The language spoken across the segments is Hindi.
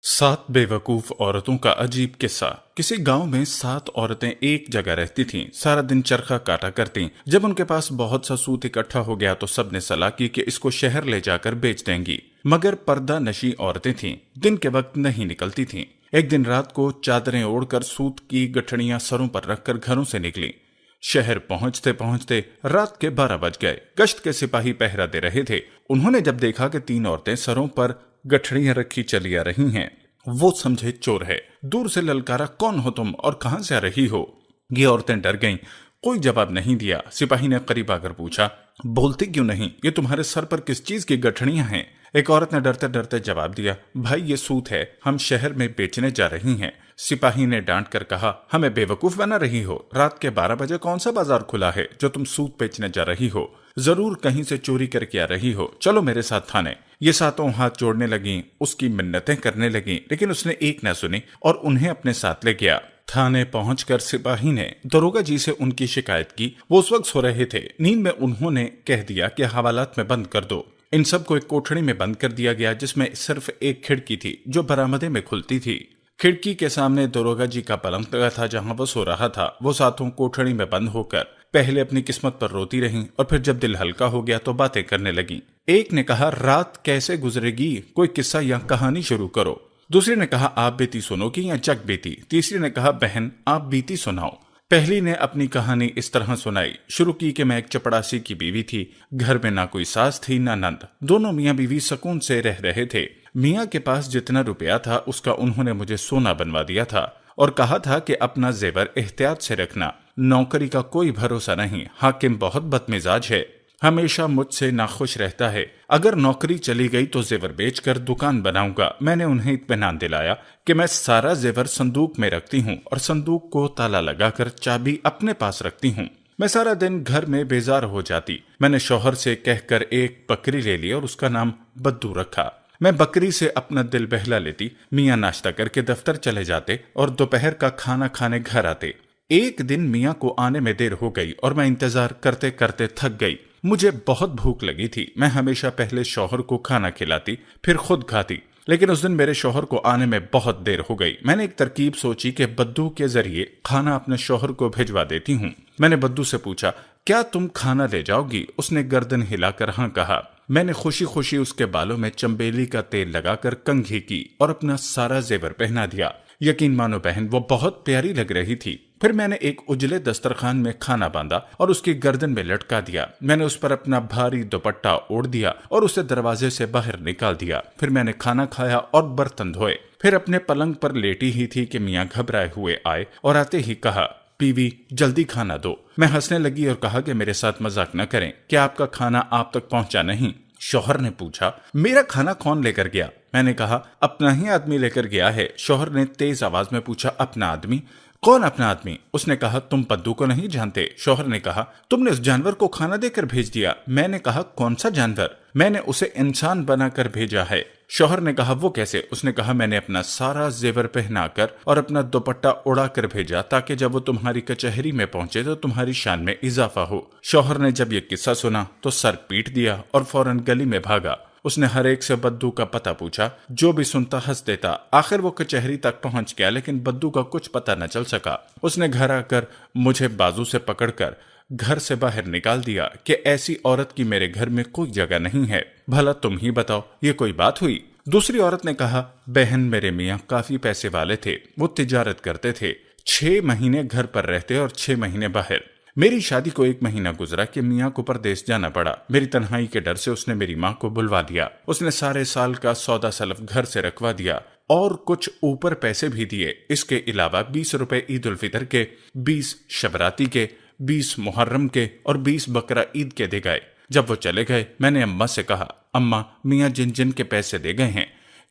7 बेवकूफ औरतों का अजीब किस्सा। किसी गांव में 7 औरतें एक जगह रहती थीं। सारा दिन चरखा काटा करतीं। जब उनके पास बहुत सा सूत इकट्ठा हो गया तो सबने सलाह की कि इसको शहर ले जाकर बेच देंगी। मगर पर्दा नशी औरतें थीं, दिन के वक्त नहीं निकलती थीं। एक दिन रात को चादरें ओढ़कर सूत की गठड़ियां सरों पर रखकर घरों से निकली। शहर पहुंचते पहुंचते रात के 12 बज गए। गश्त के सिपाही पहरा दे रहे थे। उन्होंने जब देखा कि 3 औरतें सरों पर गठड़ियां रखी चली आ रही हैं, वो समझे चोर है। दूर से ललकारा, कौन हो तुम और कहां से आ रही हो? ये औरतें डर गईं। कोई जवाब नहीं दिया। सिपाही ने करीब आकर पूछा, बोलती क्यों नहीं? ये तुम्हारे सर पर किस चीज की गठड़ियां हैं? एक औरत ने डरते डरते जवाब दिया, भाई ये सूत है, हम शहर में बेचने जा रही हैं। सिपाही ने डांट कर कहा, हमें बेवकूफ बना रही हो? रात के 12 बजे कौन सा बाजार खुला है जो तुम सूत बेचने जा रही हो? जरूर कहीं से चोरी करके आ रही हो। चलो मेरे साथ थाने। ये सातों हाथ जोड़ने लगी, उसकी मिन्नतें करने लगी, लेकिन उसने एक न सुनी और उन्हें अपने साथ ले गया। थाने पहुंचकर सिपाही ने दरोगा जी से उनकी शिकायत की। वो उस वक्त सो रहे थे। नींद में उन्होंने कह दिया कि हवालात में बंद कर दो। इन सबको एक कोठड़ी में बंद कर दिया गया जिसमें सिर्फ एक खिड़की थी जो बरामदे में खुलती थी। खिड़की के सामने दरोगा जी का पलंग लगा था जहां वो सो रहा था। वो सातों कोठड़ी में बंद होकर पहले अपनी किस्मत पर रोती रहीं और फिर जब दिल हल्का हो गया तो बातें करने लगी। एक ने कहा, रात कैसे गुजरेगी, कोई किस्सा या कहानी शुरू करो। दूसरी ने कहा, आप बीती सुनोगी या जग बीती? तीसरी ने कहा, बहन आप बीती सुनाओ। पहली ने अपनी कहानी इस तरह सुनाई। शुरू की कि मैं एक चपड़ासी की बीवी थी। घर में ना कोई सास थी ना नंद। दोनों मियाँ बीवी सुकून से रह रहे थे। मियाँ के पास जितना रुपया था उसका उन्होंने मुझे सोना बनवा दिया था और कहा था कि अपना जेवर एहतियात से रखना। नौकरी का कोई भरोसा नहीं। हाकिम बहुत बदमिजाज है, हमेशा मुझसे नाखुश रहता है। अगर नौकरी चली गई तो जेवर बेचकर दुकान बनाऊंगा। मैंने उन्हें इत्मीनान दिलाया कि मैं सारा जेवर संदूक में रखती हूँ और संदूक को ताला लगाकर चाबी अपने पास रखती हूँ। मैं सारा दिन घर में बेजार हो जाती। मैंने शौहर से कहकर एक बकरी ले ली और उसका नाम बद्दू रखा। मैं बकरी से अपना दिल बहला लेती। मियाँ नाश्ता करके दफ्तर चले जाते और दोपहर का खाना खाने घर आते। एक दिन मियाँ को आने में देर हो गई और मैं इंतजार करते करते थक गई। मुझे बहुत भूख लगी थी। मैं हमेशा पहले शौहर को खाना खिलाती फिर खुद खाती, लेकिन उस दिन मेरे शौहर को आने में बहुत देर हो गई। मैंने एक तरकीब सोची कि बद्दू के जरिए खाना अपने शौहर को भिजवा देती हूँ। मैंने बद्दू से पूछा, क्या तुम खाना ले जाओगी? उसने गर्दन हिलाकर हाँ कहा। मैंने खुशी खुशी उसके बालों में चंबेली का तेल लगाकर कंघी की और अपना सारा जेवर पहना दिया। यकीन मानो बहन, वो बहुत प्यारी लग रही थी। फिर मैंने एक उजले दस्तरखान में खाना बांधा और उसकी गर्दन में लटका दिया। मैंने उस पर अपना भारी दुपट्टा ओढ़ दिया और उसे दरवाजे से बाहर निकाल दिया। फिर मैंने खाना खाया और बर्तन धोए। फिर अपने पलंग पर लेटी ही थी कि मियाँ घबराए हुए आए और आते ही कहा, बीवी जल्दी खाना दो। मैं हंसने लगी और कहा कि मेरे साथ मजाक न करें, क्या आपका खाना आप तक पहुंचा नहीं? शौहर ने पूछा, मेरा खाना कौन लेकर गया? मैंने कहा, अपना ही आदमी लेकर गया है। शौहर ने तेज आवाज में पूछा, अपना आदमी? कौन अपना आदमी? उसने कहा, तुम पद्दू को नहीं जानते? शौहर ने कहा, तुमने उस जानवर को खाना देकर भेज दिया। मैंने कहा, कौन सा जानवर? मैंने उसे इंसान बनाकर भेजा है। शौहर ने कहा, वो कैसे? उसने कहा, मैंने अपना सारा जेवर पहनाकर और अपना दुपट्टा उड़ाकर भेजा ताकि जब वो तुम्हारी कचहरी में पहुंचे तो तुम्हारी शान में इजाफा हो। शौहर ने जब ये किस्सा सुना तो सर पीट दिया और फौरन गली में भागा। उसने हर एक से बद्दू का पता पूछा। जो भी सुनता हंस देता। आखिर वो कचहरी तक पहुंच गया, लेकिन बद्दू का कुछ पता न चल सका। उसने घर आकर मुझे बाजू से पकड़कर घर से बाहर निकाल दिया कि ऐसी औरत की मेरे घर में कोई जगह नहीं है। भला तुम ही बताओ, ये कोई बात हुई? दूसरी औरत ने कहा, बहन मेरे मियाँ काफी पैसे वाले थे। वो तिजारत करते थे। 6 महीने घर पर रहते और 6 महीने बाहर। मेरी शादी को 1 महीना गुजरा कि मियाँ को परदेश जाना पड़ा। मेरी तन्हाई के डर से उसने मेरी माँ को बुलवा दिया। उसने सारे साल का सौदा सलफ घर से रखवा दिया और कुछ ऊपर पैसे भी दिए। इसके अलावा 20 रुपए ईद उल फितर के, 20 शबराती के, 20 मुहर्रम के और 20 बकरा ईद के दे गए। जब वो चले गए मैंने अम्मा से कहा, अम्मा मियाँ जिन जिन के पैसे दे गए हैं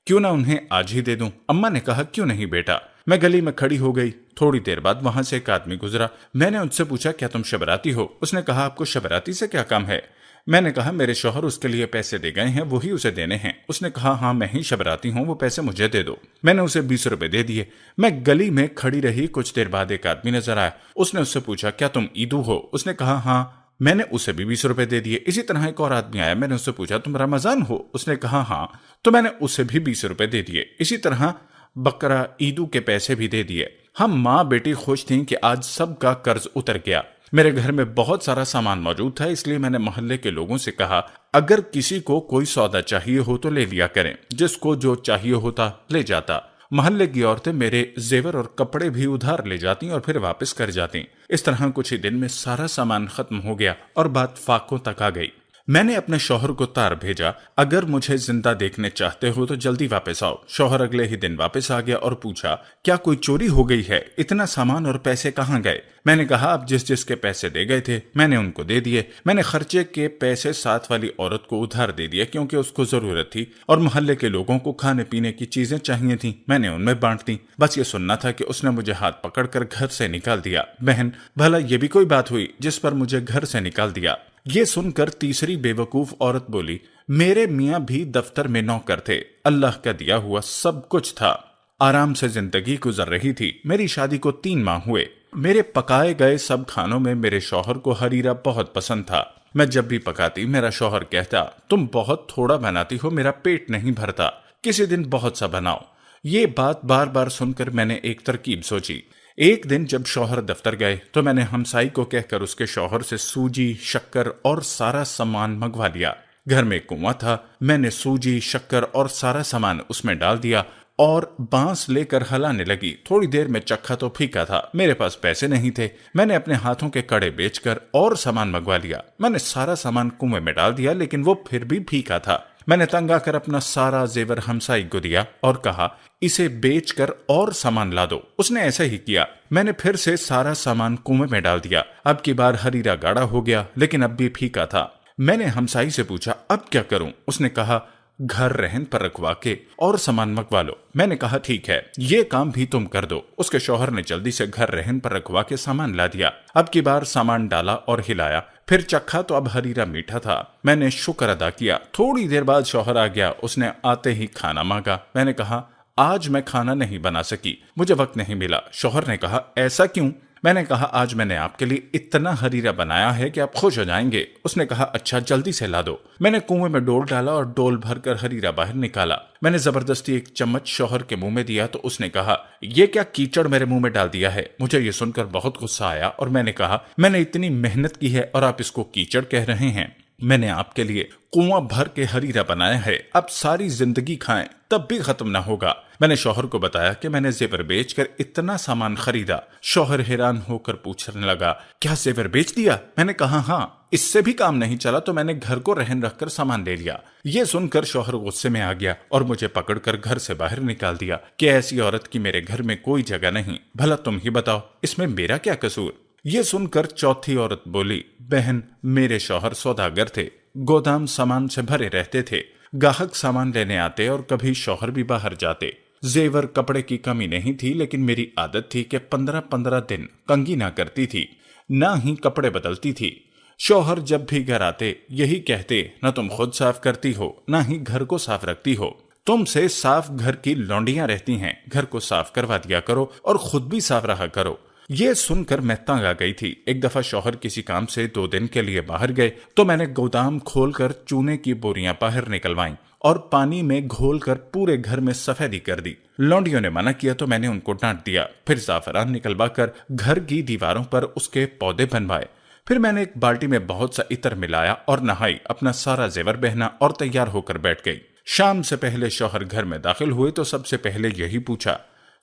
क्यों ना उन्हें आज ही दे दूं? अम्मा ने कहा, क्यों नहीं बेटा। मैं गली में खड़ी हो गई। थोड़ी देर बाद वहां से एक आदमी गुजरा। मैंने उनसे पूछा, क्या तुम शबराती हो? उसने कहा, आपको शबराती से क्या काम है? मैंने कहा, मेरे शौहर उसके लिए पैसे दे गए हैं, वही उसे देने हैं। उसने कहा, हाँ मैं ही शबराती हूँ, वो पैसे मुझे दे दो। मैंने उसे 20 रुपए दे दिए। मैं गली में खड़ी रही। कुछ देर बाद एक आदमी नजर आया। उसने उससे पूछा, क्या तुम ईदू हो? उसने कहा, हाँ मैंने उसे भी 20 रुपए दे दिए। इसी तरह एक और आदमी आया, मैंने उससे पूछा तुम रमजान हो? उसने कहा हाँ, तो मैंने उसे भी 20 रुपए दे दिए। इसी तरह बकरा ईदू के पैसे भी दे दिए। हम माँ बेटी खुश थीं कि आज सबका कर्ज उतर गया। मेरे घर में बहुत सारा सामान मौजूद था, इसलिए मैंने मोहल्ले के लोगों से कहा अगर किसी को कोई सौदा चाहिए हो तो ले लिया करें, जिसको जो चाहिए होता ले जाता। मोहल्ले की औरतें मेरे जेवर और कपड़े भी उधार ले जाती और फिर वापस कर जाती। इस तरह कुछ ही दिन में सारा सामान खत्म हो गया और बात फाकों तक आ गई। मैंने अपने शौहर को तार भेजा, अगर मुझे जिंदा देखने चाहते हो तो जल्दी वापस आओ। शौहर अगले ही दिन वापस आ गया और पूछा क्या कोई चोरी हो गई है? इतना सामान और पैसे कहाँ गए? मैंने कहा आप जिस जिसके पैसे दे गए थे मैंने उनको दे दिए। मैंने खर्चे के पैसे साथ वाली औरत को उधार दे दिए क्योंकि उसको जरूरत थी, और मोहल्ले के लोगों को खाने पीने की चीजें चाहिए थी, मैंने उनमें बांट दी। बस ये सुनना था कि उसने मुझे हाथ पकड़कर घर से निकाल दिया। बहन, भला ये भी कोई बात हुई जिस पर मुझे घर से निकाल दिया? ये सुनकर तीसरी बेवकूफ औरत बोली मेरे मियाँ भी दफ्तर में नौकर थे, अल्लाह का दिया हुआ सब कुछ था। आराम से जिंदगी गुजर रही थी। मेरी शादी को 3 माह हुए। मेरे पकाए गए सब खानों में मेरे शौहर को हरीरा बहुत पसंद था। मैं जब भी पकाती मेरा शौहर कहता तुम बहुत थोड़ा बनाती हो, मेरा पेट नहीं भरता, किसी दिन बहुत सा बनाओ। ये बात बार बार सुनकर मैंने एक तरकीब सोची। एक दिन जब शौहर दफ्तर गए तो मैंने हमसाई को कहकर उसके शौहर से सूजी, शक्कर और सारा सामान मंगवा लिया। घर में एक कुआं था, मैंने सूजी, शक्कर और सारा सामान उसमें डाल दिया और बांस लेकर हलाने लगी। थोड़ी देर में चखा तो फीका था। मेरे पास पैसे नहीं थे। मैंने अपने हाथों के कड़े बेचकर और सामान मंगवा लिया। मैंने सारा सामान कुएं में डाल दिया लेकिन वो फिर भी फीका था। मैंने तंग आकर अपना सारा जेवर हमसाई को दिया और कहा इसे बेचकर और सामान ला दो। उसने ऐसा ही किया। मैंने फिर से सारा सामान कुएं में डाल दिया। अब की बार हरीरा गाढ़ा हो गया लेकिन अब भी फीका था। मैंने हमसाई से पूछा अब क्या करूं? उसने कहा घर रहन पर रखवा के और सामान मंगवा लो। मैंने कहा ठीक है, ये काम भी तुम कर दो। उसके शौहर ने जल्दी से घर रहन पर रखवा के सामान ला दिया। अब की बार सामान डाला और हिलाया, फिर चखा तो अब हरीरा मीठा था। मैंने शुक्र अदा किया। थोड़ी देर बाद शौहर आ गया। उसने आते ही खाना मांगा। मैंने कहा आज मैं खाना नहीं बना सकी, मुझे वक्त नहीं मिला। शौहर ने कहा ऐसा क्यों? मैंने कहा आज मैंने आपके लिए इतना हरीरा बनाया है कि आप खुश हो जाएंगे। उसने कहा अच्छा जल्दी से ला दो। मैंने कुएं में डोल डाला और डोल भरकर हरीरा बाहर निकाला। मैंने जबरदस्ती एक चम्मच शौहर के मुंह में दिया तो उसने कहा यह क्या कीचड़ मेरे मुंह में डाल दिया है। मुझे ये सुनकर बहुत गुस्सा आया और मैंने कहा मैंने इतनी मेहनत की है और आप इसको कीचड़ कह रहे हैं। मैंने आपके लिए कुआं भर के हरीरा बनाया है, अब सारी जिंदगी खाएं तब भी खत्म ना होगा। मैंने शौहर को बताया कि मैंने जेवर बेचकर इतना सामान खरीदा। शौहर हैरान होकर पूछने लगा क्या जेवर बेच दिया? मैंने कहा हाँ, इससे भी काम नहीं चला तो मैंने घर को रहन रखकर सामान ले लिया। ये सुनकर शौहर गुस्से में आ गया और मुझे पकड़कर घर से बाहर निकाल दिया कि ऐसी औरत की मेरे घर में कोई जगह नहीं, भला तुम ही बताओ इसमें मेरा क्या कसूर? ये सुनकर चौथी औरत बोली बहन, मेरे शौहर सौदागर थे, गोदाम सामान से भरे रहते थे। गाहक सामान लेने आते और कभी शौहर भी बाहर जाते। जेवर कपड़े की कमी नहीं थी लेकिन मेरी आदत थी कि 15-15 दिन कंघी ना करती थी, ना ही कपड़े बदलती थी। शौहर जब भी घर आते यही कहते न तुम खुद साफ करती हो ना ही घर को साफ रखती हो, तुमसे साफ घर की लौंडियां रहती हैं, घर को साफ करवा दिया करो और खुद भी साफ रहा करो। ये सुनकर मैं तंग आ गई थी। एक दफा शौहर किसी काम से 2 दिन के लिए बाहर गए तो मैंने गोदाम खोलकर चूने की बोरियां बाहर निकलवाईं और पानी में घोलकर पूरे घर में सफेदी कर दी। लौंडियों ने मना किया तो मैंने उनको डांट दिया। फिर जाफरान निकलवाकर घर की दीवारों पर उसके पौधे बनवाए। फिर मैंने एक बाल्टी में बहुत सा इत्र मिलाया और नहाई, अपना सारा जेवर पहना और तैयार होकर बैठ गई। शाम से पहले शौहर घर में दाखिल हुए तो सबसे पहले यही पूछा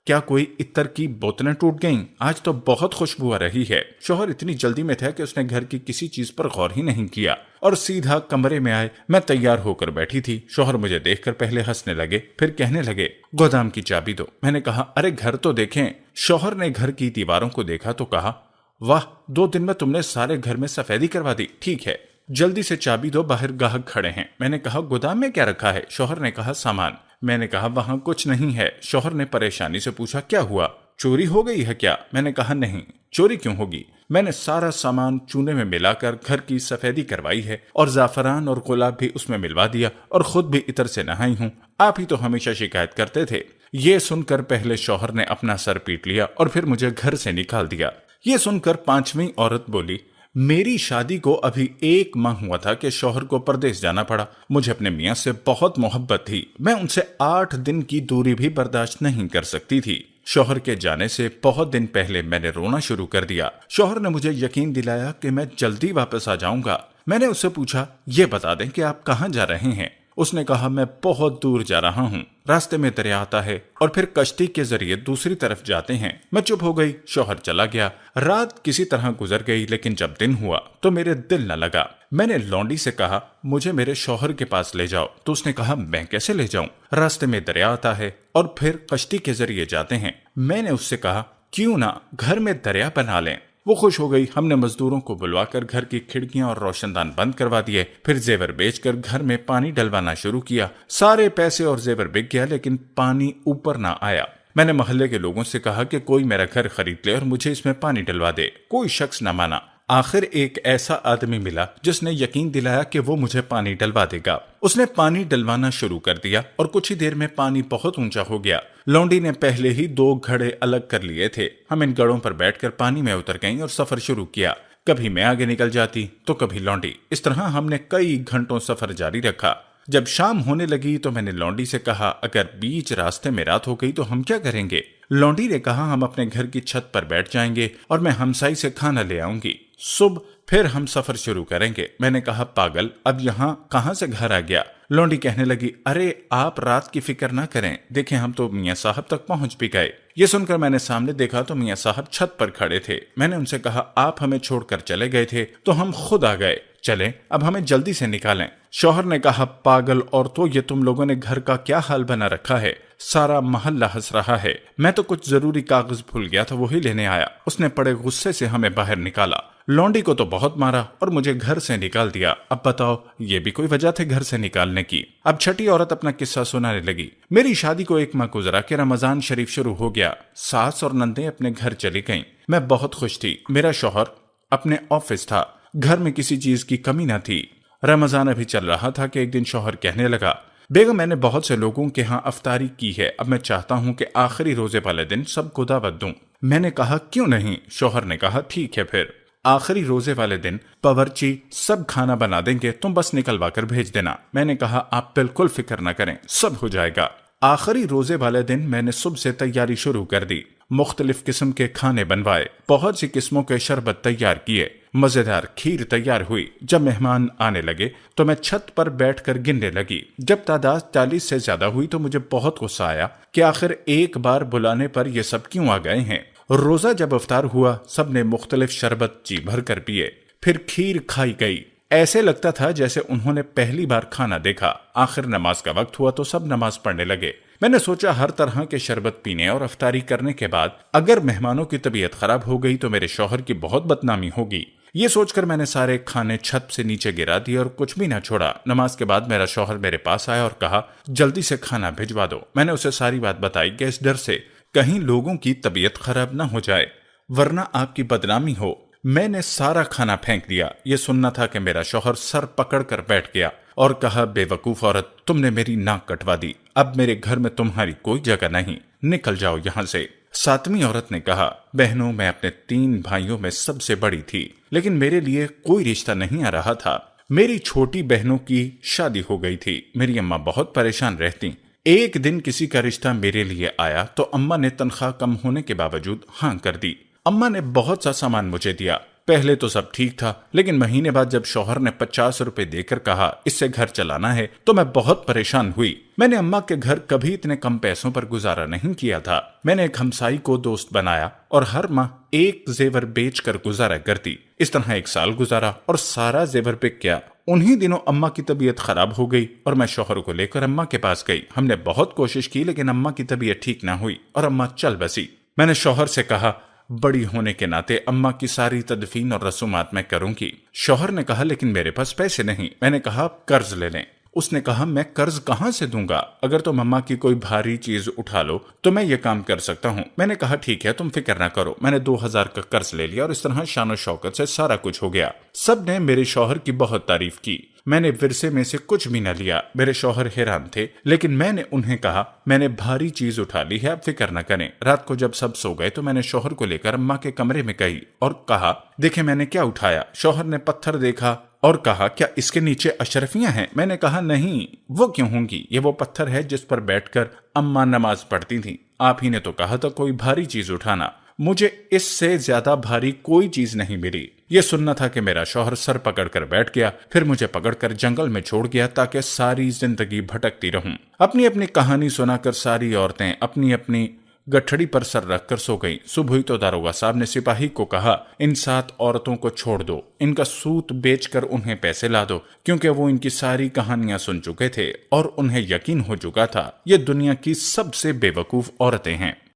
क्या कोई इत्र की बोतलें टूट गईं? आज तो बहुत खुशबू आ रही है। शौहर इतनी जल्दी में था कि उसने घर की किसी चीज पर गौर ही नहीं किया और सीधा कमरे में आए। मैं तैयार होकर बैठी थी। शौहर मुझे देखकर पहले हंसने लगे, फिर कहने लगे गोदाम की चाबी दो। मैंने कहा अरे घर तो देखें। शौहर ने घर की दीवारों को देखा तो कहा वाह, 2 दिन में तुमने सारे घर में सफेदी करवा दी। ठीक है, जल्दी से चाबी दो, बाहर गाहक खड़े हैं। मैंने कहा गोदाम में क्या रखा है? शौहर ने कहा सामान। मैंने कहा वहां कुछ नहीं है। शौहर ने परेशानी से पूछा क्या हुआ, चोरी हो गई है क्या? मैंने कहा नहीं, चोरी क्यों होगी, मैंने सारा सामान चूने में मिलाकर घर की सफेदी करवाई है और जाफरान और गुलाब भी उसमें मिलवा दिया और खुद भी इत्र से नहाई हूँ। आप ही तो हमेशा शिकायत करते थे। ये सुनकर पहले शौहर ने अपना सर पीट लिया और फिर मुझे घर से निकाल दिया। ये सुनकर 5वीं औरत बोली मेरी शादी को अभी 1 माह हुआ था कि शौहर को परदेश जाना पड़ा। मुझे अपने मियाँ से बहुत मोहब्बत थी। मैं उनसे 8 दिन की दूरी भी बर्दाश्त नहीं कर सकती थी। शौहर के जाने से बहुत दिन पहले मैंने रोना शुरू कर दिया। शौहर ने मुझे यकीन दिलाया कि मैं जल्दी वापस आ जाऊंगा। मैंने उससे पूछा, ये बता दें कि आप कहाँ जा रहे हैं। उसने कहा, मैं बहुत दूर जा रहा हूँ, रास्ते में दरिया आता है और फिर कश्ती के जरिए दूसरी तरफ जाते हैं। मैं चुप हो गई। शौहर चला गया। रात किसी तरह गुजर गई, लेकिन जब दिन हुआ तो मेरे दिल न लगा। मैंने लौंडी से कहा, मुझे मेरे शौहर के पास ले जाओ। तो उसने कहा, मैं कैसे ले जाऊं, रास्ते में दरिया आता है और फिर कश्ती के जरिए जाते हैं। मैंने उससे कहा, क्यों ना घर में दरिया बना लें। वो खुश हो गई। हमने मजदूरों को बुलवाकर घर की खिड़कियां और रोशनदान बंद करवा दिए। फिर जेवर बेचकर घर में पानी डलवाना शुरू किया। सारे पैसे और जेवर बिक गया, लेकिन पानी ऊपर ना आया। मैंने मोहल्ले के लोगों से कहा कि कोई मेरा घर खरीद ले और मुझे इसमें पानी डलवा दे। कोई शख्स न माना। आखिर एक ऐसा आदमी मिला जिसने यकीन दिलाया कि वो मुझे पानी डलवा देगा। उसने पानी डलवाना शुरू कर दिया और कुछ ही देर में पानी बहुत ऊंचा हो गया। लौंडी ने पहले ही 2 घड़े अलग कर लिए थे। हम इन घड़ों पर बैठकर पानी में उतर गईं और सफर शुरू किया। कभी मैं आगे निकल जाती तो कभी लौंडी। इस तरह हमने कई घंटों सफर जारी रखा। जब शाम होने लगी तो मैंने लौंडी से कहा, अगर बीच रास्ते में रात हो गई तो हम क्या करेंगे। लौंडी ने कहा, हम अपने घर की छत पर बैठ जाएंगे और मैं हमसाई से खाना ले आऊंगी। सुबह फिर हम सफर शुरू करेंगे। मैंने कहा, पागल, अब यहाँ कहाँ से घर आ गया। लौंडी कहने लगी, अरे आप रात की फिक्र ना करें, देखें हम तो मियाँ साहब तक पहुंच भी गए। ये सुनकर मैंने सामने देखा तो मियाँ साहब छत पर खड़े थे। मैंने उनसे कहा, आप हमें छोड़कर चले गए थे तो हम खुद आ गए, चलें अब हमें जल्दी से निकालें। शौहर ने कहा, पागल औरतों, ये तुम लोगों ने घर का क्या हाल बना रखा है, सारा मोहल्ला हंस रहा है। मैं तो कुछ जरूरी कागज भूल गया था, वही लेने आया। उसने बड़े गुस्से से हमें बाहर निकाला। लौंडी को तो बहुत मारा और मुझे घर से निकाल दिया। अब बताओ, ये भी कोई वजह थी घर से निकालने की। अब छठी औरत अपना किस्सा सुनाने लगी। मेरी शादी को 1 माह गुजरा कि रमजान शरीफ शुरू हो गया। सास और नंदे अपने घर चली गईं। मैं बहुत खुश थी। मेरा शौहर अपने ऑफिस था। घर में किसी चीज की कमी न थी। रमजान अभी चल रहा था कि एक दिन शौहर कहने लगा, बेगम, मैंने बहुत से लोगों के यहाँ अफ्तारी की है। अब मैं चाहता हूँ कि आखिरी रोजे वाले दिन सबको दावत दूं। मैंने कहा, क्यों नहीं। शौहर ने कहा, ठीक है, फिर आखिरी रोजे वाले दिन बावर्ची सब खाना बना देंगे, तुम बस निकलवा कर भेज देना। मैंने कहा, आप बिल्कुल फिक्र न करें, सब हो जाएगा। आखिरी रोजे वाले दिन मैंने सुबह से तैयारी शुरू कर दी। मुख्तलिफ किस्म के खाने बनवाए, बहुत सी किस्मों के शरबत तैयार किए, मजेदार खीर तैयार हुई। जब मेहमान आने लगे तो मैं छत पर बैठकर गिनने लगी। जब तादाद 40 से ज्यादा हुई तो मुझे बहुत गुस्सा आया कि आखिर एक बार बुलाने पर ये सब क्यों आ गए हैं। रोजा जब अफ्तार हुआ, सबने मुख्तलिफ शरबत जी भर कर पिए। फिर खीर खाई गई। ऐसे लगता था जैसे उन्होंने पहली बार खाना देखा। आखिर नमाज का वक्त हुआ तो सब नमाज पढ़ने लगे। मैंने सोचा, हर तरह के शरबत पीने और अफ्तारी करने के बाद अगर मेहमानों की तबीयत खराब हो गई तो मेरे शौहर की बहुत बदनामी होगी। ये सोचकर मैंने सारे खाने छत से नीचे गिरा दिए और कुछ भी ना छोड़ा। नमाज के बाद मेरा शौहर मेरे पास आया और कहा, जल्दी से खाना भिजवा दो। मैंने उसे सारी बात बताई कि इस डर से कहीं लोगों की तबीयत खराब ना हो जाए, वरना आपकी बदनामी हो। मैंने सारा खाना फेंक दिया। ये सुनना था कि मेरा शौहर सर पकड़ कर बैठ गया और कहा, बेवकूफ औरत, तुमने मेरी नाक कटवा दी। अब मेरे घर में तुम्हारी कोई जगह नहीं, निकल जाओ यहाँ से। 7वीं औरत ने कहा, बहनों, मैं अपने 3 भाइयों में सबसे बड़ी थी, लेकिन मेरे लिए कोई रिश्ता नहीं आ रहा था। मेरी छोटी बहनों की शादी हो गई थी। मेरी अम्मा बहुत परेशान रहती। एक दिन किसी का रिश्ता मेरे लिए आया तो अम्मा ने तनख्वाह कम होने के बावजूद हाँ कर दी। अम्मा ने बहुत सा सामान मुझे दिया। पहले तो सब ठीक था, लेकिन महीने बाद जब शौहर ने 50 रुपए देकर कहा इससे घर चलाना है तो मैं बहुत परेशान हुई। मैंने अम्मा के घर कभी इतने कम पैसों पर गुजारा नहीं किया था। मैंने एक हमसाई को दोस्त बनाया और हर माह एक जेवर बेचकर गुजारा करती। इस तरह 1 साल गुजारा और सारा जेवर बिक गया। उन्हीं दिनों अम्मा की तबीयत खराब हो गई और मैं शौहर को लेकर अम्मा के पास गई। हमने बहुत कोशिश की, लेकिन अम्मा की तबीयत ठीक ना हुई और अम्मा चल बसी। मैंने शौहर से कहा, बड़ी होने के नाते अम्मा की सारी तदफीन और रसूमात मैं करूंगी। शौहर ने कहा, लेकिन मेरे पास पैसे नहीं। मैंने कहा, कर्ज ले लें। उसने कहा, मैं कर्ज कहां से दूंगा, अगर तुम अम्मा की कोई भारी चीज उठा लो तो मैं ये काम कर सकता हूँ। मैंने कहा, ठीक है, तुम फिक्र ना करो। मैंने 2000 का कर्ज ले लिया और इस तरह शानो शौकत से सारा कुछ हो गया। सब ने मेरे शौहर की बहुत तारीफ की। मैंने विरसे में से कुछ भी न लिया। मेरे शौहर हैरान थे, लेकिन मैंने उन्हें कहा, मैंने भारी चीज उठा ली है, आप फिक्र न करें। रात को जब सब सो गए तो मैंने शौहर को लेकर अम्मा के कमरे में गई और कहा, देखे मैंने क्या उठाया। शौहर ने पत्थर देखा और कहा, क्या इसके नीचे अशरफियां हैं? मैंने कहा, नहीं, वो क्यों होंगी, ये वो पत्थर है जिस पर बैठकर अम्मा नमाज पढ़ती थी। आप ही ने तो कहा था कोई भारी चीज उठाना। मुझे इससे ज्यादा भारी कोई चीज नहीं मिली। ये सुनना था कि मेरा शौहर सर पकड़कर बैठ गया, फिर मुझे पकड़कर जंगल में छोड़ गया ताकि सारी जिंदगी भटकती रहूं। अपनी अपनी कहानी सुनाकर सारी औरतें अपनी अपनी गठड़ी पर सर रखकर सो गईं। सुबह हुई तो दारोगा साहब ने सिपाही को कहा, इन 7 औरतों को छोड़ दो, इनका सूत बेचकर उन्हें पैसे ला दो, क्योंकि वो इनकी सारी कहानियां सुन चुके थे और उन्हें यकीन हो चुका था ये दुनिया की सबसे बेवकूफ औरतें हैं।